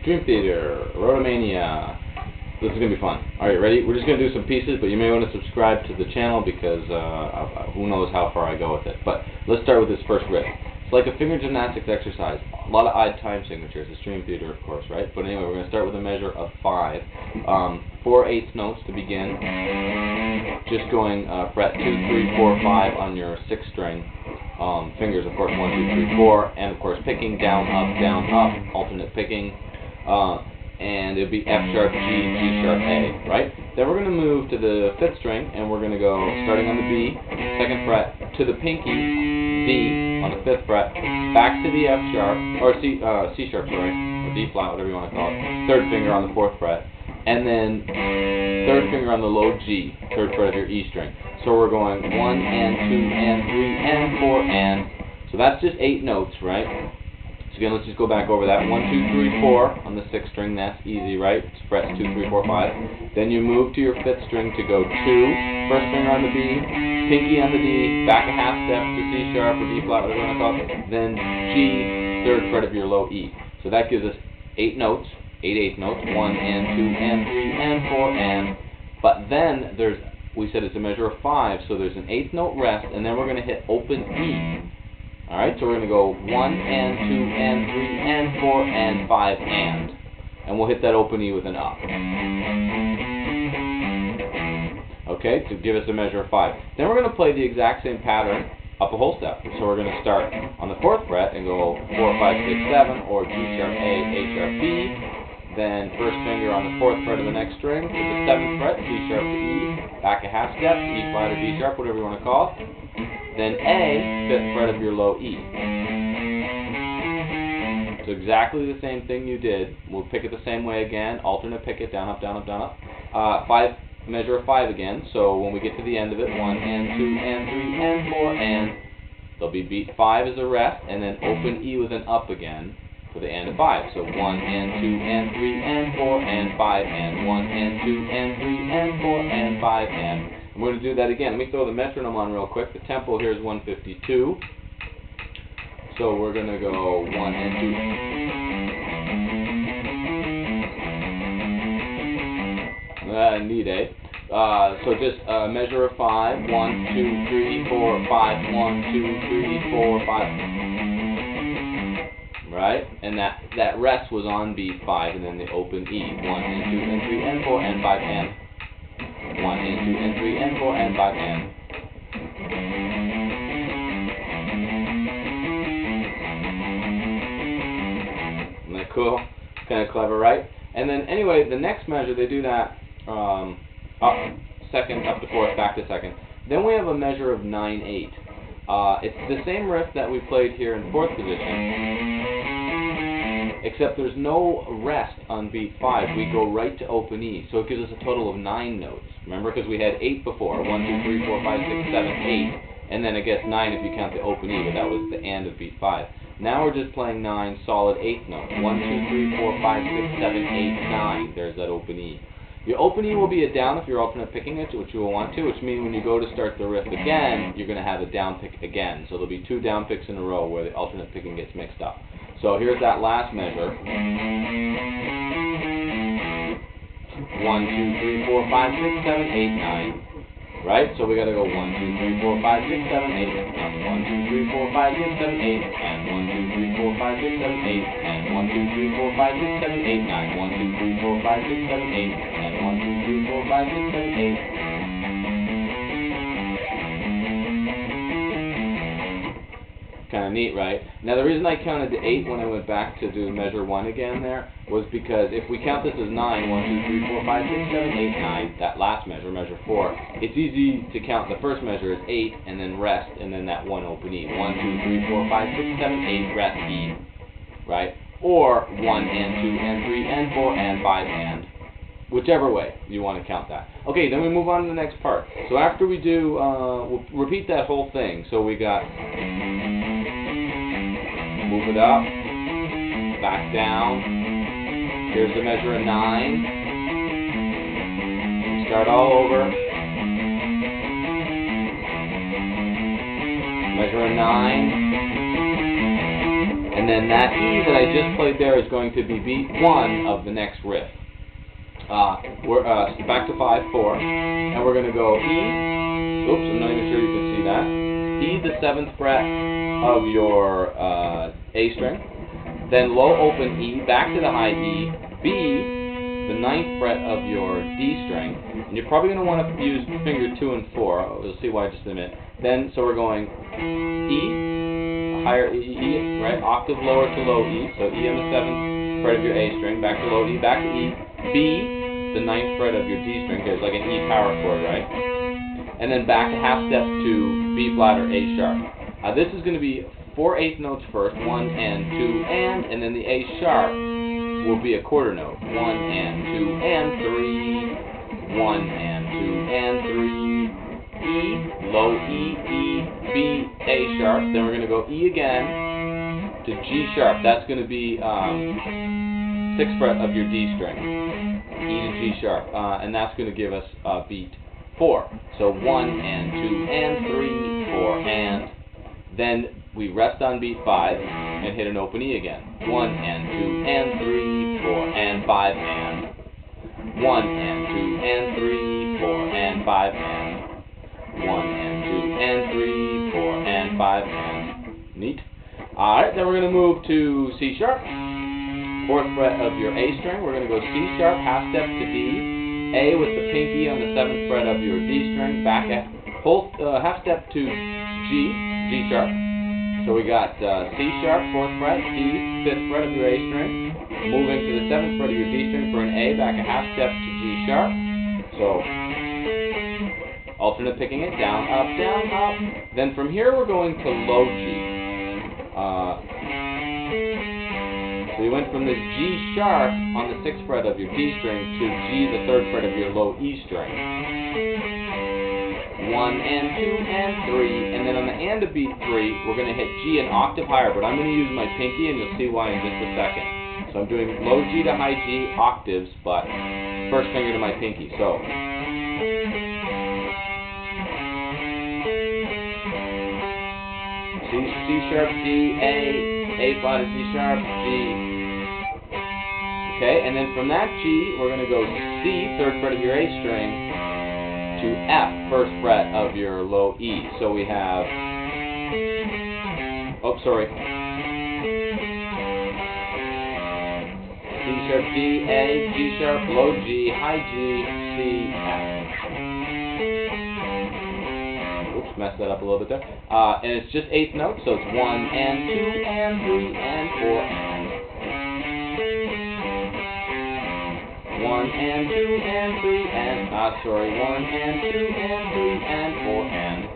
Dream Theater, Erotomania. This is going to be fun. Alright, ready? We're just going to do some pieces, but you may want to subscribe to the channel because who knows how far I go with it. But let's start with this first riff. It's like a finger gymnastics exercise. A lot of odd time signatures. It's Dream Theater, of course, right? But anyway, we're going to start with a measure of 5. 4/8 notes to begin. Just going fret 2, 3, 4, 5 on your 6th string. Fingers, of course, 1, 2, 3, 4, and of course picking down, up, alternate picking, and it'll be F sharp, G, G sharp, A, right? Then we're going to move to the 5th string, and we're going to go starting on the B, 2nd fret, to the pinky, D, on the 5th fret, back to the F sharp, or C sharp, sorry, or D flat, whatever you want to call it, 3rd finger on the 4th fret, and then 3rd finger on the low G, 3rd fret of your E string. So we're going 1 and 2 and 3 and 4 and. So that's just 8 notes, right? So again, let's just go back over that. 1, 2, 3, 4 on the 6th string. That's easy, right? It's frets 2, 3, 4, 5. Then you move to your 5th string to go 2. 1st finger on the B, pinky on the D, back a half step to C sharp or D flat, whatever you want to call it. Then G, 3rd fret of your low E. So that gives us 8 notes, 8/8 notes. 1 and 2 and 3 and 4 and. But then we said it's a measure of 5, so there's an 8th note rest, and then we're going to hit open E. Alright, so we're going to go 1 and 2 and 3 and 4 and 5 and we'll hit that open E with an up. Okay, to give us a measure of 5. Then we're going to play the exact same pattern up a whole step. So we're going to start on the 4th fret and go 4, 5, 6, 7, or G sharp A sharp B. Then 1st finger on the 4th fret of the next string to the 7th fret, C sharp to E, back a half step, E flat or D sharp, whatever you want to call it. Then A, 5th fret of your low E. So exactly the same thing you did. We'll pick it the same way again, alternate pick it, down, up, down, up, down, up. 5, measure of 5 again, so when we get to the end of it, 1 and 2 and 3 and 4 and, there'll be beat 5 as a rest, and then open E with an up again for the and of 5. So 1 and 2 and 3 and 4 and 5 and 1 and 2 and 3 and 4 and 5 and. We're going to do that again. Let me throw the metronome on real quick. The tempo here is 152. So we're going to go 1 and 2. Need a. So just a measure of 5. 1, 2, 3, 4, 5. 1, 2, 3, 4, 5. Right? And that rest was on beat 5 and then the open E. 1 and 2 and 3 and 4 and 5 and. 1 and 2 and 3 and 4 and 5 and. Isn't that cool? Kind of clever, right? And then anyway, the next measure they do that up 2nd, up to 4th, back to 2nd. Then we have a measure of 9/8. It's the same riff that we played here in 4th position, except there's no rest on beat 5. We go right to open E, so it gives us a total of 9 notes. Remember, because we had 8 before, 1, 2, 3, 4, 5, 6, 7, 8, and then it gets 9 if you count the open E, but that was the and of beat 5. Now we're just playing 9 solid 8 notes. 1, 2, 3, 4, 5, 6, 7, 8, 9. There's that open E. Your open E will be a down if you're alternate picking it, which you will want to, which means when you go to start the riff again, you're going to have a down pick again. So there'll be 2 down picks in a row where the alternate picking gets mixed up. So here's that last measure. 1, 2, 3, 4, 5, 6, 7, 8, 9. Right? So we got to go 1, 2, 3, 4, 5, 6, 7, 8. And 1, 2, 3, 4, 5, 6, 7, 8. And 1, 2, 3, 4, 5, 6, 7, 8. And 1, 2, 3, 4, 5, 6, 7, 8, 9. 1, 2, 3, 4, 5, 6, 7, 8. And 1, 2, 3, 4, 5, 6, 7, 8. Kind of neat, right? Now the reason I counted to 8 when I went back to do measure 1 again there was because if we count this as 9, 1, 2, 3, 4, 5, 6, 7, 8, 9, that last measure, measure 4, it's easy to count the first measure as 8 and then rest and then that 1 open E. 1, 2, 3, 4, 5, 6, 7, 8, rest E, right? Or 1 and 2 and 3 and 4 and 5 and. Whichever way you want to count that. Okay, then we move on to the next part. So after we do, we'll repeat that whole thing. So we got move it up, back down. Here's the measure of 9. Start all over. Measure of 9. And then that E that I just played there is going to be beat 1 of the next riff. We're back to 5/4, and we're going to go E. Oops, I'm not even sure you can see that. E, the 7th fret of your A string, then low open E, back to the high E, B, the 9th fret of your D string, and you're probably going to want to use finger 2 and 4. We'll see why just in a minute. Then, so we're going E, higher E, right, octave lower to low E, so E on the 7th fret of your A string, back to low E, back to E, B, the 9th fret of your D string, there's like an E power chord, right? And then back a half step to B flat or A sharp. This is going to be 4 eighth notes first, 1 and 2 and then the A sharp will be a quarter note. 1 and 2 and 3, 1 and 2 and 3, E, low E, E, B, A sharp. Then we're going to go E again to G sharp. That's going to be 6th fret of your D string. E to G sharp, and that's going to give us beat 4. So 1 and 2 and 3, 4 and. Then we rest on beat 5 and hit an open E again. 1 and 2 and 3, 4 and 5 and. 1 and 2 and 3, 4 and 5 and. 1 and 2 and 3, 4 and 5 and. Neat. Alright, then we're going to move to C sharp. 4th fret of your A string, we're going to go C sharp, half step to D, A with the pinky on the 7th fret of your D string, back at half step to G sharp. So we got C sharp, 4th fret, D, 5th fret of your A string, moving to the 7th fret of your D string for an A, back a half step to G sharp. So alternate picking it, down, up, up. Then from here we're going to low G. So you went from this G sharp on the 6th fret of your D string to G, the 3rd fret of your low E string. 1 and 2 and 3, and then on the and of beat 3, we're going to hit G an octave higher, but I'm going to use my pinky, and you'll see why in just a second. So I'm doing low G to high G octaves, but first finger to my pinky. So C sharp, G, A flat is C sharp, G. Okay, and then from that G, we're going to go C, 3rd fret of your A string, to F, 1st fret of your low E. So we have, C sharp, G, A, G sharp, low G, high G, C, F. Oops, messed that up a little bit there. And it's just 8th notes, so it's 1 and 2 and 3 and 4 and. 1 and 2 and 3 and, 1 and 2 and 3 and 4 and.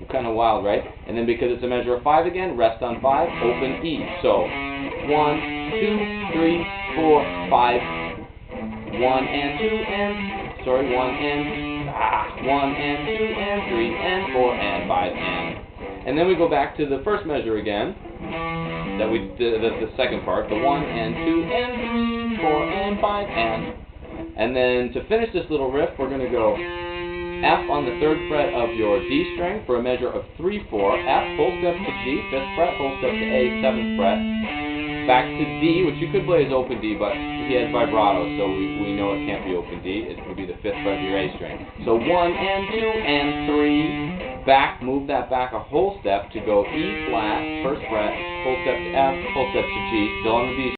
Kind of wild, right? And then because it's a measure of 5 again, rest on 5, open E. So 1, 2, 3, 4, 5. 1 and 2 and, 1 and 2 and 3 and 4 and 5 and. And then we go back to the first measure again. That we did, that's the second part. The 1 and 2 and 3, 4 and 5 and. And then to finish this little riff, we're going to go F on the 3rd fret of your D string for a measure of 3, 4. F, full step to G, 5th fret, full step to A, 7th fret. Back to D, which you could play as open D, but he has vibrato, so we know it can't be open D. It would be the 5th fret of your A string. So 1 and 2 and 3. Back, move that back a whole step to go E flat, 1st fret, full step to F, full step to G, still on the D